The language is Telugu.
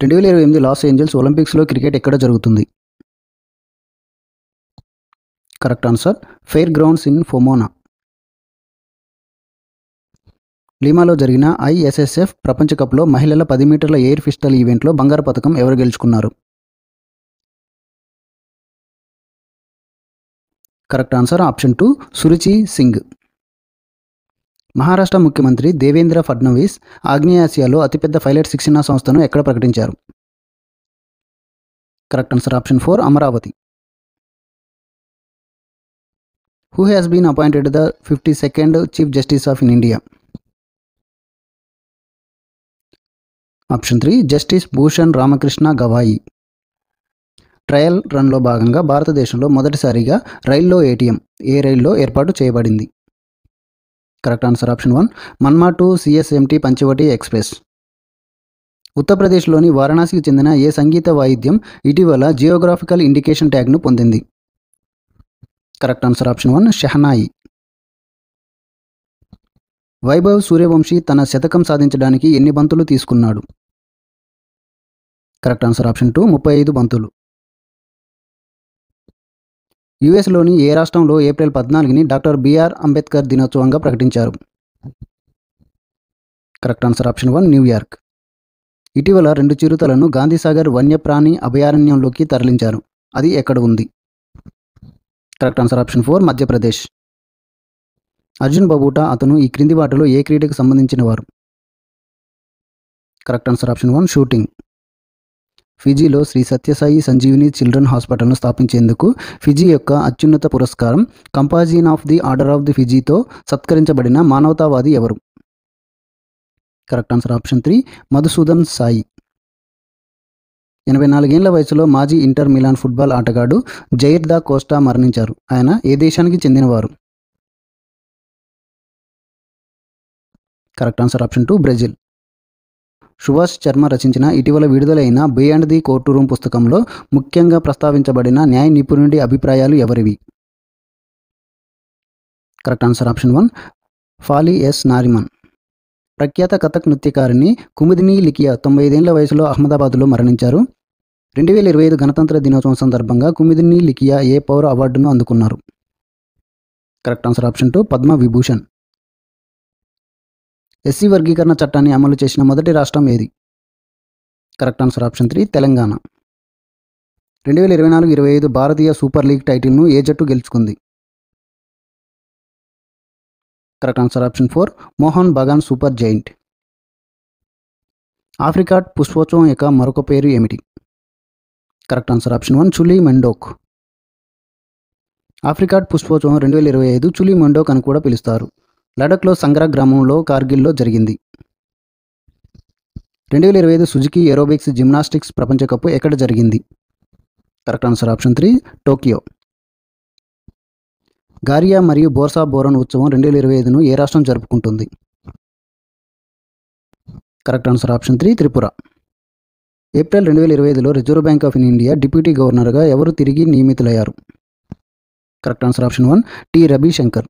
2028 లాస్ ఏంజల్స్ ఒలింపిక్స్లో క్రికెట్ ఎక్కడ జరుగుతుంది? Correct answer fair grounds in Pomona. లీమాలో జరిగిన ISSF ప్రపంచ కప్లో మహిళల 10 మీటర్ల ఎయిర్ పిస్టల్ ఈవెంట్లో బంగారు పతకం ఎవరు గెలుచుకున్నారు? Correct answer option 2 Suruchi Singh. Maharashtra ముఖ్యమంత్రి దేవేంద్ర ఫడ్నవీస్ ఆగ్నేయాసియాలో అతిపెద్ద పైలట్ శిక్షణా సంస్థను ఎక్కడ ప్రకటించారు? Correct answer option 4 Amaravati. Who has been appointed the 52nd chief justice of India? Option 3 justice Bhushan Ramakrishna Gavai. Trial రన్లో భాగంగా భారతదేశంలో మొదటిసారిగా రైల్లో ATM ఏ రైల్లో ఏర్పాటు చేయబడింది? కరెక్ట్ ఆన్సర్ ఆప్షన్ 1 మన్మా టు CSMT పంచవటి ఎక్స్ప్రెస్. ఉత్తరప్రదేశ్లోని వారణాసికి చెందిన ఏ సంగీత వాయిద్యం ఇటీవల జియోగ్రాఫికల్ ఇండికేషన్ ట్యాగ్ను పొందింది? Correct answer option 1 shehnai. Vaibhav Suryavanshi తన శతకం సాధించడానికి ఎన్ని బంతులు తీసుకున్నాడు? కరెక్ట్ ఆన్సర్ ఆప్షన్ 2 35 బంతులు. యుఎస్లోని ఏ రాష్ట్రంలో ఏప్రిల్ 14ని డాక్టర్ బిఆర్ అంబేద్కర్ దినోత్సవంగా ప్రకటించారు? Correct answer option 1 New York. ఇటీవల 2 చిరుతలను గాంధీసాగర్ వన్యప్రాణి అభయారణ్యంలోకి తరలించారు. అది ఎక్కడ ఉంది? Correct answer option 4 Madhya Pradesh. Arjun Babuta అతను ఈ క్రింది వాటిలో ఏ క్రీడకు సంబంధించిన వారు? Correct answer option 1 shooting. ఫిజీలో శ్రీ సత్యసాయి సంజీవిని చిల్డ్రన్ హాస్పిటల్ను స్థాపించేందుకు ఫిజీ యొక్క అత్యున్నత పురస్కారం companion of the order of the ఫిజీతో సత్కరించబడిన మానవతావాది ఎవరు? Correct answer option 3 Madhusudan Sai. 84 ఏళ్ల వయసులో మాజీ ఇంటర్ మిలాన్ ఫుట్బాల్ ఆటగాడు జైర్ దా కోస్టా మరణించారు. ఆయన ఏ దేశానికి చెందినవారు? Correct answer option 2 Brazil. Subhash Sharma రచించిన ఇటీవల విడుదలైన బియాండ్ ది కోర్టు రూమ్ పుస్తకంలో ముఖ్యంగా ప్రస్తావించబడిన న్యాయ నిపుణుడి అభిప్రాయాలు ఎవరివి? Correct answer option 1 Fali S Nariman. ప్రఖ్యాత కథక్ నృత్యకారిణి కుముదిని లికియా 95 ఏళ్ల వయసులో అహ్మదాబాద్లో మరణించారు. 2025 గణతంత్ర దినోత్సవం సందర్భంగా కుముదిని లికియా ఏ పౌర అవార్డును అందుకున్నారు? Correct answer option 2 Padma Vibhushan. SC వర్గీకరణ చట్టాన్ని అమలు చేసిన మొదటి రాష్ట్రం ఏది? Correct answer option 3 Telangana. 2024-25 భారతీయ సూపర్ లీగ్ టైటిల్ను ఏ జట్టు గెలుచుకుంది? Correct answer option 4 Mohan Bagan super giant. Apricot పుష్పోత్సవం యొక్క మరొక పేరు ఏమిటి? Correct answer option 1 Chuli Mendok. Apricot పుష్పోత్సవం 2025 చులీ మెండోక్ అని కూడా పిలుస్తారు. లడఖ్లో సంగ్రా గ్రామంలో కార్గిల్లో జరిగింది. 2025 సుజుకి ఏరోబిక్స్ జిమ్నాస్టిక్స్ ప్రపంచ కప్ ఎక్కడ జరిగింది? Correct answer option 3 Tokyo. Garia మరియు బోర్సా బోరన్ ఉత్సవం 2025ను ఏ రాష్ట్రం జరుపుకుంటుంది? Correct answer option 3 Tripura. April 2025లో reserve bank of India deputy గవర్నర్గా ఎవరు తిరిగి నియమితులయ్యారు? Correct answer option 1 T Ravishankar.